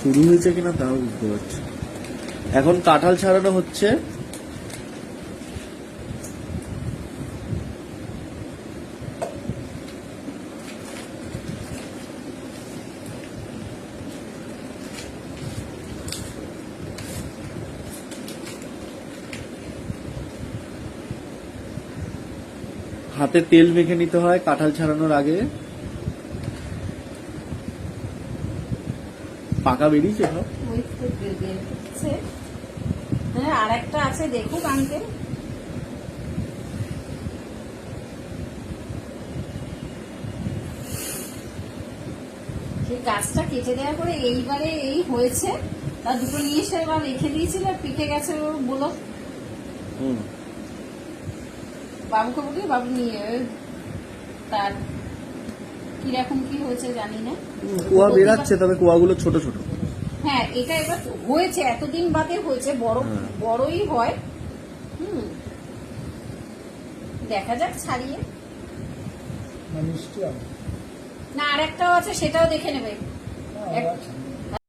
শুরু হয়েছে কিনা তাও বুঝতে পারছি। এখন কাঁঠাল ছাড়ানো হচ্ছে। হাতে তেল মেখে নিতে হয় কাঁঠাল ছাড়ানোর আগে। পাকা বেরিয়েছে সব। আর একটা আছে দেখুক আঙ্কেল। সেই গাছটা কেটে দেওয়ার পরে এইবারে এই হয়েছে, তার দুটো নিয়ে এসে এবার রেখে দিয়েছিল, পিকে গেছে বলো। বাবুকে বলি, বাবু নিয়ে তার কিরকম কি হয়েছে জানি না। কুয়া বেরাচ্ছে, তবে কুয়াগুলো ছোট ছোট। হ্যাঁ, এটা এবার হয়েছে, এতদিন বাদে হয়েছে, বড়ই হয়। দেখা যাক ছাড়িয়ে। না, আর একটাও আছে, সেটাও দেখে নেবে।